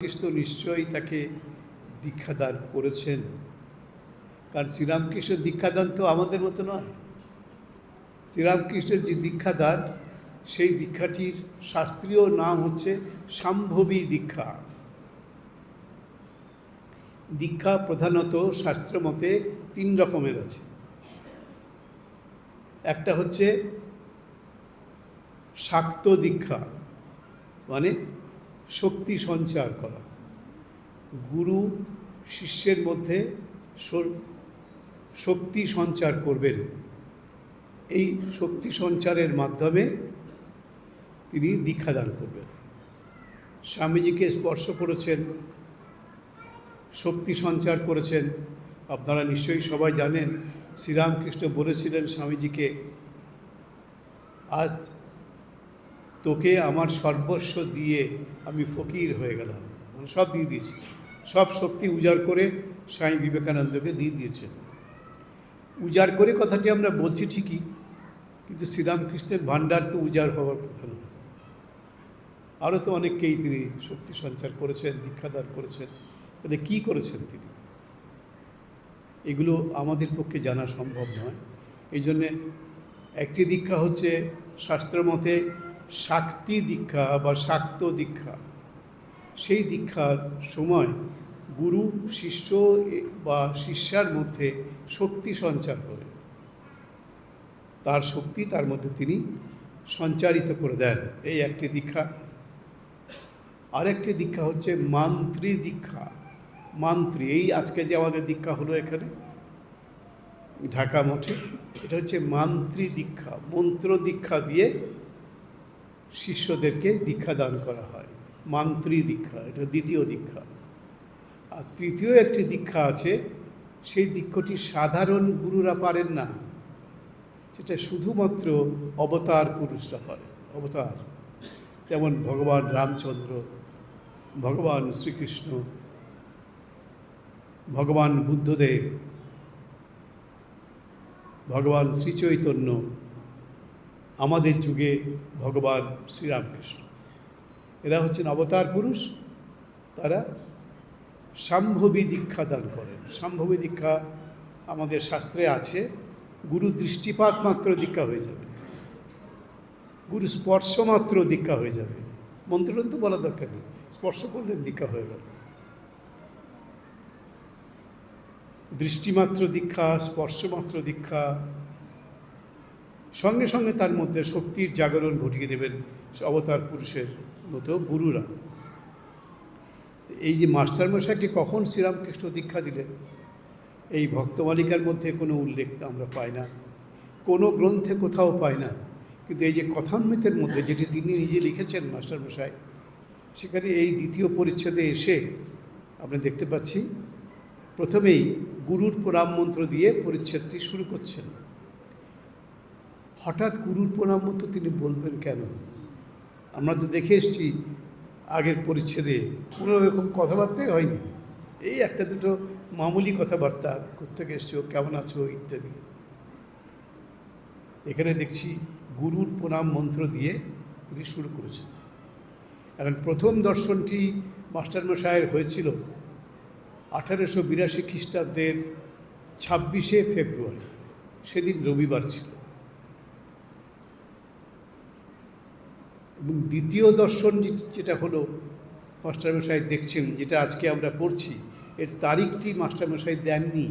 কৃষ্ণ নিশ্চয়ই তাকে দীক্ষাদান করেছেন, কারণ শ্রীরামকৃষ্ণের দীক্ষাদান তো আমাদের মতো নয়। শ্রীরামকৃষ্ণের যে দীক্ষাদান, সেই দীক্ষাটির শাস্ত্রীয় নাম হচ্ছে সাম্ভবী দীক্ষা। দীক্ষা প্রধানত শাস্ত্রমতে 3 রকমের আছে। একটা হচ্ছে শাক্ত দীক্ষা, মানে শক্তি সঞ্চার করা। গুরু শিষ্যের মধ্যে শক্তি সঞ্চার করবেন, এই শক্তি সঞ্চারের মাধ্যমে তিনি দীক্ষাদান করবেন। স্বামীজিকে স্পর্শ করেছেন, শক্তি সঞ্চার করেছেন। আপনারা নিশ্চয়ই সবাই জানেন, শ্রীরামকৃষ্ণ বলেছিলেন স্বামীজিকে, আজ তোকে আমার সর্বস্ব দিয়ে আমি ফকির হয়ে গেলাম, মানে সব দিয়ে দিয়েছি, সব শক্তি উজাড় করে স্বামী বিবেকানন্দকে দিয়ে দিয়েছেন। উজাড় করে কথাটি আমরা বলছি ঠিকই, কিন্তু শ্রীরামকৃষ্ণের ভাণ্ডার তো উজাড় হওয়ার কথা নয়। আরও তো অনেককেই তিনি শক্তি সঞ্চার করেছেন, দীক্ষাদান করেছেন। তাহলে কী করেছেন তিনি? এগুলো আমাদের পক্ষে জানা সম্ভব নয়। এই জন্যে একটি দীক্ষা হচ্ছে শাস্ত্রমতে শাক্তি দীক্ষা বা শাক্ত দীক্ষা। সেই দীক্ষার সময় গুরু শিষ্য বা শিষ্যার মধ্যে শক্তি সঞ্চার করে, তার শক্তি তার মধ্যে তিনি সঞ্চারিত করে দেন, এই একটি দীক্ষা। আরেকটি দীক্ষা হচ্ছে মান্ত্রী দীক্ষা। মান্ত্রী, এই আজকে যে আমাদের দীক্ষা হলো এখানে ঢাকা মঠে, এটা হচ্ছে মান্ত্রী দীক্ষা। মন্ত্র দীক্ষা দিয়ে শিষ্যদেরকে দীক্ষা দান করা হয়, মান্ত্রী দীক্ষা। এটা দ্বিতীয় দীক্ষা। আর তৃতীয় একটি দীক্ষা আছে, সেই দীক্ষাটি সাধারণ গুরুরা পারেন না, সেটা শুধুমাত্র অবতার পুরুষরা পারেন। অবতার যেমন ভগবান রামচন্দ্র, ভগবান শ্রীকৃষ্ণ, ভগবান বুদ্ধদেব, ভগবান শ্রীচৈতন্য, আমাদের যুগে ভগবান শ্রীরামকৃষ্ণ, এরা হচ্ছেন অবতার পুরুষ। তারা সাম্ভবী দীক্ষা দান করেন। সাম্ভবী দীক্ষা আমাদের শাস্ত্রে আছে, গুরু দৃষ্টিপাত মাত্র দীক্ষা হয়ে যাবে, গুরু স্পর্শ মাত্র দীক্ষা হয়ে যাবে। মন্ত্রতন্ত্র বলা দরকার নেই, স্পর্শ করলেন দীক্ষা হয়ে গেল। দৃষ্টিমাত্র দীক্ষা, স্পর্শমাত্র দীক্ষা, সঙ্গে সঙ্গে তার মধ্যে শক্তির জাগরণ ঘটিয়ে দেবেন অবতার পুরুষের মতো গুরুরা। এই যে মাস্টারমশাইকে কখন শ্রীরামকৃষ্ণ দীক্ষা দিলেন, এই ভক্তমালিকার মধ্যে কোনো উল্লেখ আমরা পাই না, কোনো গ্রন্থে কোথাও পাই না। কিন্তু এই যে কথামৃতের মধ্যে যেটি তিনি নিজে লিখেছেন মাস্টারমশাই, সেখানে এই দ্বিতীয় পরিচ্ছেদে এসে আমরা দেখতে পাচ্ছি, প্রথমেই গুরুর প্রণাম মন্ত্র দিয়ে পরিচ্ছেদটি শুরু করছেন। হঠাৎ গুরুর প্রণাম মন্ত্র তিনি বলবেন কেন? আমরা তো দেখে এসেছি আগের পরিচ্ছেদে কোনো এরকম কথাবার্তাই হয়নি, এই একটা দুটো মামুলি কথাবার্তা, কোত্থেকে এসছো, কেমন আছো ইত্যাদি। এখানে দেখছি গুরুর প্রণাম মন্ত্র দিয়ে তিনি শুরু করেছেন। এখন প্রথম দর্শনটি মাস্টারমশায়ের হয়েছিল 1882 খ্রিস্টাব্দের 26শে ফেব্রুয়ারি, সেদিন রবিবার ছিল। এবং দ্বিতীয় দর্শন যেটা হলো মাস্টারমশাই দেখছেন, যেটা আজকে আমরা পড়ছি, এর তারিখটি মাস্টারমশাই দেননি।